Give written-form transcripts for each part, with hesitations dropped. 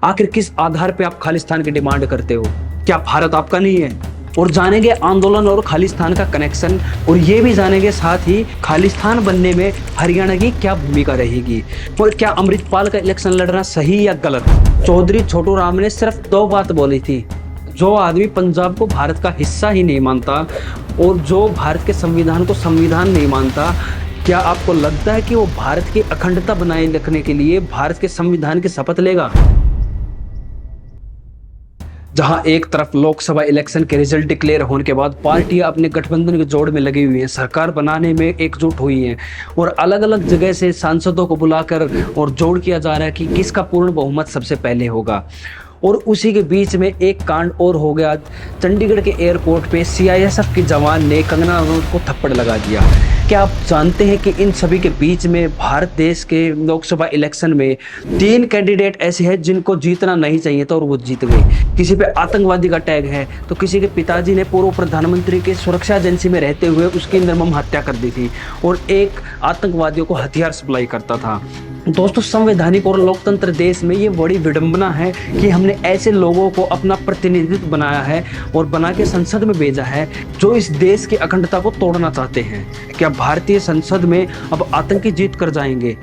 आखिर किस आधार पे आप खालिस्तान की डिमांड करते हो? क्या भारत आपका नहीं है? और जानेंगे आंदोलन और खालिस्तान का कनेक्शन, और ये भी जानेंगे साथ ही खालिस्तान बनने में हरियाणा की क्या भूमिका रहेगी, और क्या अमृतपाल का इलेक्शन लड़ना सही या गलत। चौधरी छोटू राम ने सिर्फ 2 बात बोली थी। जो आदमी पंजाब को भारत का हिस्सा ही नहीं मानता और जो भारत के संविधान को संविधान नहीं मानता, क्या आपको लगता है कि वो भारत की अखंडता बनाए रखने के लिए भारत के संविधान की शपथ लेगा? जहां एक तरफ लोकसभा इलेक्शन के रिजल्ट डिक्लेयर होने के बाद पार्टियां अपने गठबंधन के जोड़ में लगी हुई हैं, सरकार बनाने में एकजुट हुई हैं और अलग अलग जगह से सांसदों को बुलाकर और जोड़ किया जा रहा है कि किसका पूर्ण बहुमत सबसे पहले होगा। और उसी के बीच में एक कांड और हो गया। चंडीगढ़ के एयरपोर्ट पे सीआईएसएफ के जवान ने कंगना रनौत को थप्पड़ लगा दिया। क्या आप जानते हैं कि इन सभी के बीच में भारत देश के लोकसभा इलेक्शन में 3 कैंडिडेट ऐसे हैं जिनको जीतना नहीं चाहिए था और वो जीत गए। किसी पे आतंकवादी का टैग है तो किसी के पिताजी ने पूर्व प्रधानमंत्री के सुरक्षा एजेंसी में रहते हुए उसकी निर्मम हत्या कर दी थी और एक आतंकवादियों को हथियार सप्लाई करता था। दोस्तों, संवैधानिक और लोकतंत्र देश में ये बड़ी विडंबना है कि हमने ऐसे लोगों को अपना प्रतिनिधित्व बनाया है और बना के संसद में भेजा है जो इस देश की अखंडता को तोड़ना चाहते हैं। क्या भारतीय संसद में अब आतंकी जीत कर जाएंगे?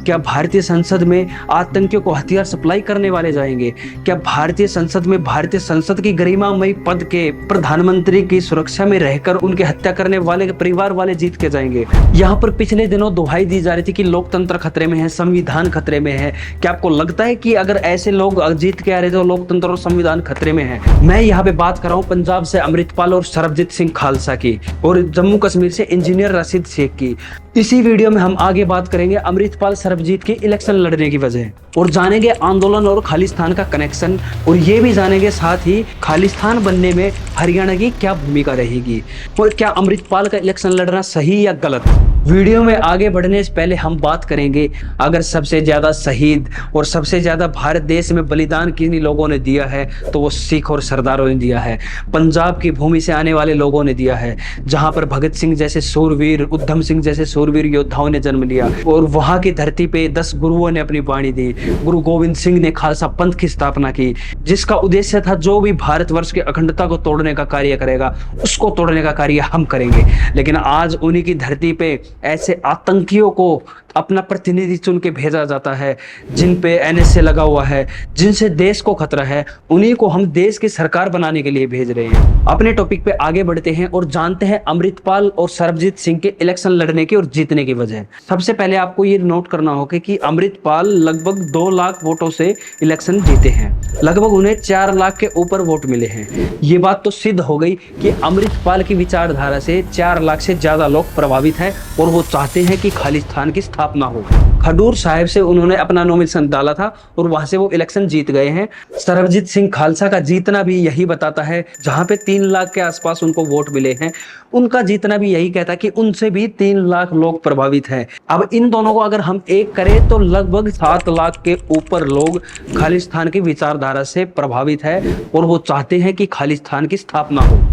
क्या भारतीय संसद में आतंकियों को हथियार सप्लाई करने वाले जाएंगे? क्या भारतीय संसद की गरिमामयी पद के प्रधानमंत्री की सुरक्षा में रहकर उनके हत्या करने वाले परिवार वाले जीत के जाएंगे? यहाँ पर पिछले दिनों दुहाई दी जा रही थी कि लोकतंत्र खतरे में है, संविधान खतरे में है। क्या आपको लगता है कि अगर ऐसे लोग जीत के आ रहे तो लोकतंत्र और संविधान खतरे में है? मैं यहाँ पे बात कर रहा हूँ पंजाब से अमृतपाल और सरबजीत सिंह खालसा की और जम्मू कश्मीर से इंजीनियर रशीद शेख की। इसी वीडियो में हम आगे बात करेंगे अमृतपाल सरबजीत के इलेक्शन लड़ने की वजह और जानेंगे आंदोलन और खालिस्तान का कनेक्शन, और ये भी जानेंगे साथ ही खालिस्तान बनने में हरियाणा की क्या भूमिका रहेगी और क्या अमृतपाल का इलेक्शन लड़ना सही या गलत। वीडियो में आगे बढ़ने से पहले हम बात करेंगे अगर सबसे ज्यादा शहीद और सबसे ज्यादा भारत देश में बलिदान किन्हीं लोगों ने दिया है तो वो सिख और सरदारों ने दिया है। पंजाब की भूमि से आने वाले लोगों ने दिया है, जहां पर भगत सिंह जैसे सूरवीर, उधम सिंह जैसे सूरवीर योद्धाओं ने जन्म लिया और वहां की धरती पे 10 गुरुओं ने अपनी वाणी दी। गुरु गोविंद सिंह ने खालसा पंथ की स्थापना की, जिसका उद्देश्य था जो भी भारतवर्ष की अखंडता को तोड़ने का कार्य करेगा उसको तोड़ने का कार्य हम करेंगे। लेकिन आज उन्हीं की धरती पे ऐसे आतंकियों को अपना प्रतिनिधि चुन के भेजा जाता है जिन पे एनएसए लगा हुआ है, जिनसे देश को खतरा है, उन्हीं को हम देश की सरकार बनाने के लिए भेज रहे हैं। अपने टॉपिक पे आगे बढ़ते हैं और जानते हैं अमृतपाल और सरबजीत सिंह के इलेक्शन लड़ने की और जीतने की वजह। सबसे पहले आपको ये नोट करना होगा कि अमृतपाल लगभग 2 लाख वोटों से इलेक्शन जीते हैं, लगभग उन्हें 4 लाख के ऊपर वोट मिले हैं। ये बात तो सिद्ध हो गई कि अमृतपाल की विचारधारा से 4 लाख से ज्यादा लोग प्रभावित हैं और वो चाहते हैं कि खालिस्तान की स्थापना हो। खडूर साहिब से उन्होंने अपना नॉमिनेशन डाला था और वहां से वो इलेक्शन जीत गए हैं। सरबजीत सिंह खालसा का जीतना भी यही बताता है, जहां पे 3 लाख के आसपास उनको वोट मिले हैं, उनका जीतना भी यही कहता है कि उनसे भी 3 लाख लोग प्रभावित हैं। अब इन दोनों को अगर हम एक करें तो लगभग 7 लाख के ऊपर लोग खालिस्तान की विचारधारा से प्रभावित है और वो चाहते हैं कि खालिस्तान की स्थापना हो।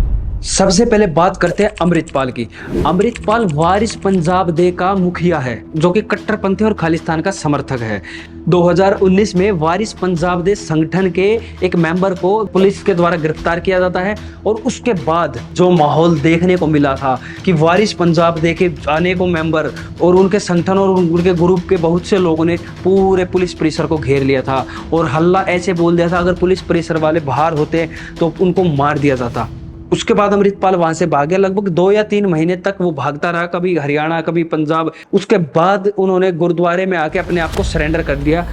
सबसे पहले बात करते हैं अमृतपाल की। अमृतपाल वारिस पंजाब दे का मुखिया है जो कि कट्टरपंथी और खालिस्तान का समर्थक है। 2019 में वारिस पंजाब दे संगठन के एक मेंबर को पुलिस के द्वारा गिरफ्तार किया जाता है और उसके बाद जो माहौल देखने को मिला था कि वारिस पंजाब दे के अनेकों मेंबर और उनके संगठन और उनके ग्रुप के बहुत से लोगों ने पूरे पुलिस परिसर को घेर लिया था और हल्ला ऐसे बोल दिया था अगर पुलिस परिसर वाले बाहर होते तो उनको मार दिया जाता। उसके बाद अमृतपाल वहां से भाग गया। लगभग 2 या 3 महीने तक वो भागता रहा, कभी हरियाणा कभी पंजाब। उसके बाद उन्होंने गुरुद्वारे में आके अपने आप को सरेंडर कर दिया।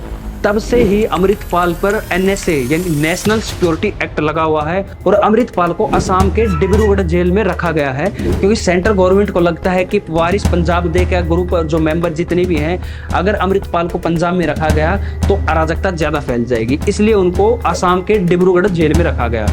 तब से ही अमृतपाल पर एनएसए यानी नेशनल सिक्योरिटी एक्ट लगा हुआ है और अमृतपाल को असम के डिब्रूगढ़ जेल में रखा गया है, क्योंकि सेंट्रल गवर्नमेंट को लगता है कि वारिस पंजाब दे का ग्रुप जो मेंबर जितने भी हैं, अगर अमृतपाल को पंजाब में रखा गया तो अराजकता ज्यादा फैल जाएगी, इसलिए उनको असम के डिब्रूगढ़ जेल में रखा गया।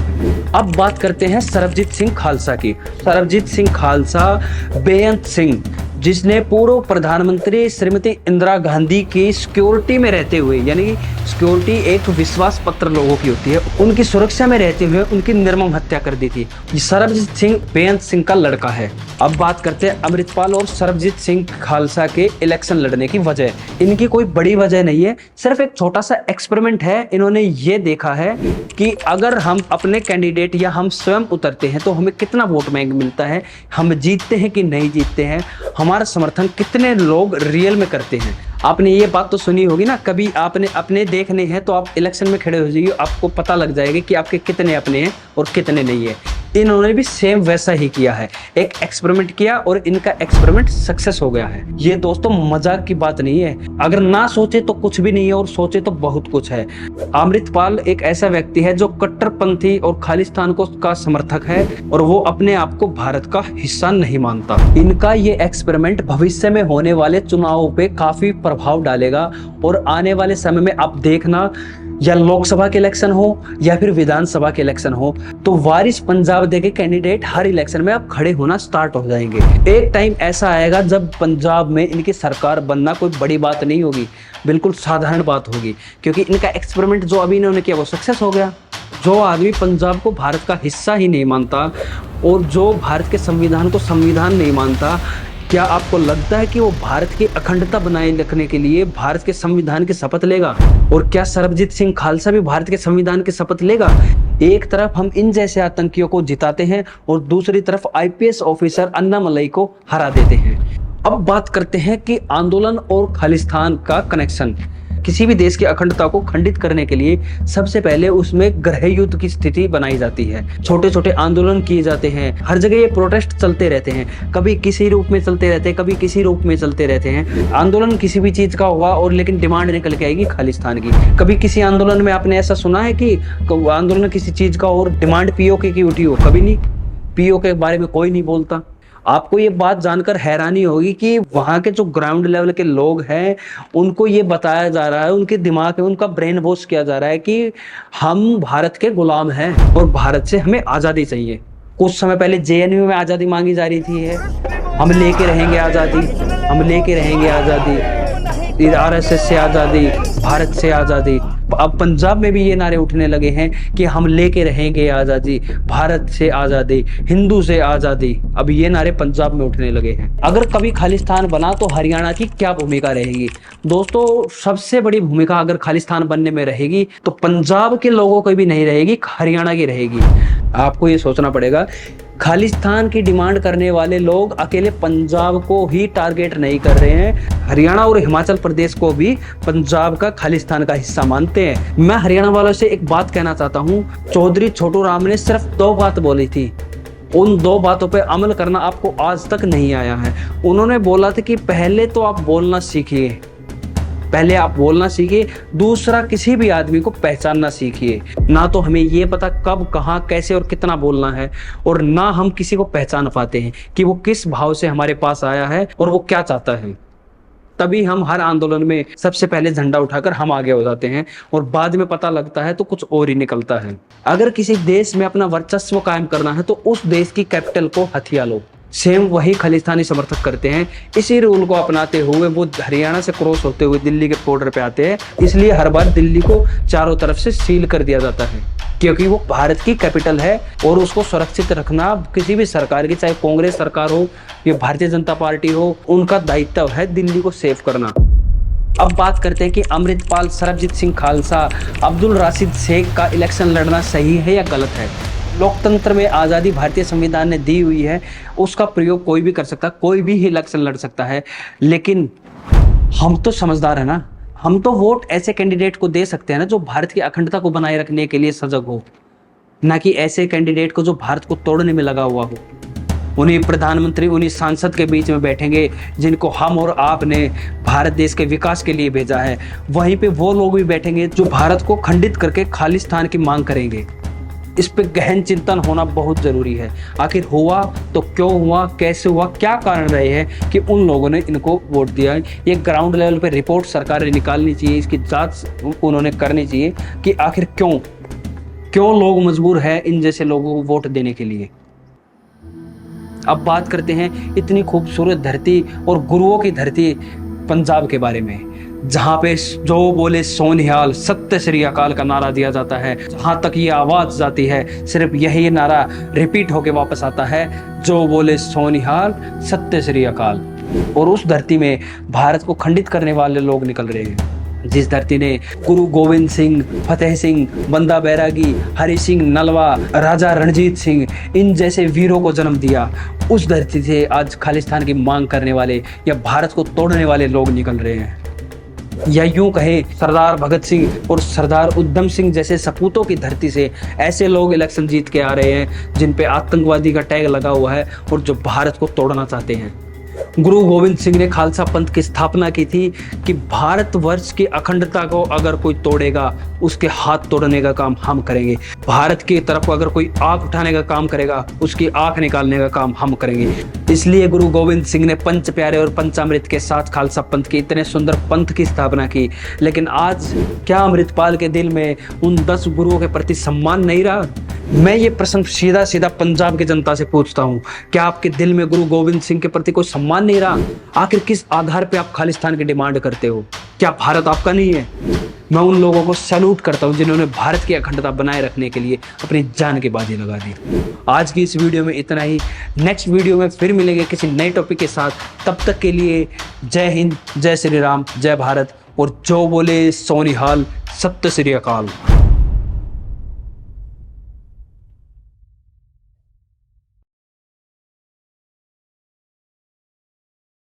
अब बात करते हैं सरबजीत सिंह खालसा की। सरबजीत सिंह खालसा बेअंत सिंह जिसने पूर्व प्रधानमंत्री श्रीमती इंदिरा गांधी की सिक्योरिटी में रहते हुए, यानी सिक्योरिटी एक विश्वास पत्र लोगों की होती है, उनकी सुरक्षा में रहते हुए उनकी निर्मम हत्या कर दी थी। ये सरबजीत सिंह बेअंत सिंह का लड़का है। अब बात करते हैं अमृतपाल और सरबजीत सिंह खालसा के इलेक्शन लड़ने की वजह। इनकी कोई बड़ी वजह नहीं है, सिर्फ एक छोटा सा एक्सपेरिमेंट है। इन्होंने ये देखा है कि अगर हम अपने कैंडिडेट या हम स्वयं उतरते हैं तो हमें कितना वोट बैंक मिलता है, हम जीतते हैं कि नहीं जीतते हैं, हमारा समर्थन कितने लोग रियल में करते हैं। आपने ये बात तो सुनी होगी ना, कभी आपने अपने देखने हैं तो आप इलेक्शन में खड़े हो जाइए, आपको पता लग जाएगा कि आपके कितने अपने हैं और कितने नहीं है। इन्होंने भी सेम वैसा ही किया है, एक एक्सपेरिमेंट किया और इनका एक्सपेरिमेंट सक्सेस हो गया है। ये दोस्तों मजाक की बात नहीं है, अगर ना सोचे तो कुछ भी नहीं है और सोचे तो बहुत कुछ है। अमृतपाल एक ऐसा व्यक्ति है जो कट्टरपंथी और खालिस्तान को का समर्थक है और वो अपने आप को भारत का हिस्सा नहीं मानता। इनका ये एक्सपेरिमेंट भविष्य में होने वाले चुनावों पे काफी प्रभाव डालेगा और आने वाले समय में आप देखना, या लोकसभा के इलेक्शन हो या फिर विधानसभा के इलेक्शन हो, तो वारिस पंजाब दे के कैंडिडेट हर इलेक्शन में अब खड़े होना स्टार्ट हो जाएंगे। एक टाइम ऐसा आएगा जब पंजाब में इनकी सरकार बनना कोई बड़ी बात नहीं होगी, बिल्कुल साधारण बात होगी, क्योंकि इनका एक्सपेरिमेंट जो अभी इन्होंने किया वो सक्सेस हो गया। जो आदमी पंजाब को भारत का हिस्सा ही नहीं मानता और जो भारत के संविधान को संविधान नहीं मानता, क्या आपको लगता है कि वो भारत की अखंडता बनाए रखने के लिए भारत के संविधान की शपथ लेगा? और क्या सरबजीत सिंह खालसा भी भारत के संविधान की शपथ लेगा? एक तरफ हम इन जैसे आतंकियों को जिताते हैं और दूसरी तरफ आईपीएस ऑफिसर अन्नामलई को हरा देते हैं। अब बात करते हैं कि आंदोलन और खालिस्तान का कनेक्शन। किसी भी देश की अखंडता को खंडित करने के लिए सबसे पहले उसमें गृह युद्ध की स्थिति बनाई जाती है। छोटे छोटे आंदोलन किए जाते हैं, हर जगह ये प्रोटेस्ट चलते रहते हैं, कभी किसी रूप में चलते रहते हैं, कभी किसी रूप में चलते रहते हैं। आंदोलन किसी भी चीज का होगा और लेकिन डिमांड निकल के आएगी खालिस्तान की। कभी किसी आंदोलन में आपने ऐसा सुना है कि आंदोलन किसी चीज का और डिमांड पीओके की उठी हो? कभी नहीं, पीओके के बारे में कोई नहीं बोलता। आपको ये बात जानकर हैरानी होगी कि वहाँ के जो ग्राउंड लेवल के लोग हैं उनको ये बताया जा रहा है, उनके दिमाग में उनका ब्रेन वॉश किया जा रहा है कि हम भारत के गुलाम हैं और भारत से हमें आज़ादी चाहिए। कुछ समय पहले जेएनयू में आज़ादी मांगी जा रही थी, हम लेके रहेंगे आज़ादी, हम लेके रहेंगे आज़ादी, आरएसएस से आज़ादी, भारत से आज़ादी। अब पंजाब में भी ये नारे उठने लगे हैं कि हम लेके रहेंगे आज़ादी, भारत से आज़ादी, हिंदू से आज़ादी। अब ये नारे पंजाब में उठने लगे हैं। अगर कभी खालिस्तान बना तो हरियाणा की क्या भूमिका रहेगी? दोस्तों सबसे बड़ी भूमिका अगर खालिस्तान बनने में रहेगी तो पंजाब के लोगों की भी नहीं रहेगी, हरियाणा की रहेगी। आपको ये सोचना पड़ेगा, खालिस्तान की डिमांड करने वाले लोग अकेले पंजाब को ही टारगेट नहीं कर रहे हैं, हरियाणा और हिमाचल प्रदेश को भी पंजाब का खालिस्तान का हिस्सा मानते हैं। मैं हरियाणा वालों से एक बात कहना चाहता हूँ, चौधरी छोटू राम ने सिर्फ 2 बात बोली थी, उन 2 बातों पे अमल करना आपको आज तक नहीं आया है। उन्होंने बोला था कि पहले तो आप बोलना सीखिए, पहले आप बोलना सीखिए, दूसरा किसी भी आदमी को पहचानना सीखिए। ना तो हमें ये पता कब, कहाँ, कैसे और कितना बोलना है, और ना हम किसी को पहचान पाते हैं कि वो किस भाव से हमारे पास आया है और वो क्या चाहता है। तभी हम हर आंदोलन में सबसे पहले झंडा उठाकर हम आगे हो जाते हैं और बाद में पता लगता है तो कुछ और ही निकलता है। अगर किसी देश में अपना वर्चस्व कायम करना है तो उस देश की कैपिटल को हथिया लो। सेम वही खालिस्तानी समर्थक करते हैं। इसी रूल को अपनाते हुए वो हरियाणा से क्रॉस होते हुए दिल्ली के बॉर्डर पे आते हैं, इसलिए हर बार दिल्ली को चारों तरफ से सील कर दिया जाता है, क्योंकि वो भारत की कैपिटल है और उसको सुरक्षित रखना किसी भी सरकार की, चाहे कांग्रेस सरकार हो या भारतीय जनता पार्टी हो, उनका दायित्व है दिल्ली को सेव करना। अब बात करते हैं कि अमृतपाल, सरबजीत सिंह खालसा, अब्दुल राशिद शेख का इलेक्शन लड़ना सही है या गलत है? लोकतंत्र में आज़ादी भारतीय संविधान ने दी हुई है, उसका प्रयोग कोई भी कर सकता है, कोई भी इलेक्शन लड़ सकता है, लेकिन हम तो समझदार है ना, हम तो वोट ऐसे कैंडिडेट को दे सकते हैं ना जो भारत की अखंडता को बनाए रखने के लिए सजग हो, ना कि ऐसे कैंडिडेट को जो भारत को तोड़ने में लगा हुआ हो। उन्हीं प्रधानमंत्री, उन्हीं सांसद के बीच में बैठेंगे जिनको हम और आपने भारत देश के विकास के लिए भेजा है, वहीं पे वो लोग भी बैठेंगे जो भारत को खंडित करके खालिस्तान की मांग करेंगे। इस पे गहन चिंतन होना बहुत जरूरी है। आखिर हुआ तो क्यों हुआ, कैसे हुआ, क्या कारण रहे हैं कि उन लोगों ने इनको वोट दिया? ये ग्राउंड लेवल पे रिपोर्ट सरकार ने निकालनी चाहिए, इसकी जांच उन्होंने करनी चाहिए कि आखिर क्यों लोग मजबूर है इन जैसे लोगों को वोट देने के लिए। अब बात करते हैं इतनी खूबसूरत धरती और गुरुओं की धरती पंजाब के बारे में, जहाँ पे जो बोले सो निहाल सत्य श्री अकाल का नारा दिया जाता है। जहाँ तक ये आवाज जाती है सिर्फ यही नारा रिपीट होके वापस आता है, जो बोले सो निहाल सत्य श्री अकाल। और उस धरती में भारत को खंडित करने वाले लोग निकल रहे हैं, जिस धरती ने गुरु गोविंद सिंह, फतेह सिंह, बंदा बैरागी, हरि सिंह नलवा, राजा रणजीत सिंह, इन जैसे वीरों को जन्म दिया, उस धरती से आज खालिस्तान की मांग करने वाले या भारत को तोड़ने वाले लोग निकल रहे हैं। या यूं कहें सरदार भगत सिंह और सरदार उधम सिंह जैसे सपूतों की धरती से ऐसे लोग इलेक्शन जीत के आ रहे हैं जिन पे आतंकवादी का टैग लगा हुआ है और जो भारत को तोड़ना चाहते हैं। गुरु गोविंद सिंह ने खालसा पंथ की स्थापना की थी कि भारतवर्ष की अखंडता को अगर कोई तोड़ेगा उसके हाथ तोड़ने का काम हम करेंगे। भारत की तरफ अगर कोई आंख उठाने का काम करेगा उसकी आंख निकालने का काम हम करेंगे। इसलिए गुरु गोविंद सिंह ने पंच प्यारे और पंचामृत के साथ खालसा पंथ की इतने सुंदर पंथ की स्थापना की। लेकिन आज क्या अमृतपाल के दिल में उन 10 गुरुओं के प्रति सम्मान नहीं रहा? मैं ये प्रश्न सीधा सीधा पंजाब की जनता से पूछता हूँ, क्या आपके दिल में गुरु गोविंद सिंह के प्रति कोई सम्मान नहीं रहा? आखिर किस आधार पे आप खालिस्तान की डिमांड करते हो? क्या भारत आपका नहीं है? मैं उन लोगों को सैल्यूट करता हूँ जिन्होंने भारत की अखंडता बनाए रखने के लिए अपनी जान की बाजी लगा दी। आज की इस वीडियो में इतना ही। नेक्स्ट वीडियो में फिर मिलेंगे किसी नए टॉपिक के साथ। तब तक के लिए जय हिंद, जय श्री राम, जय भारत और जो बोले सो निहाल सत्य श्री अकाल।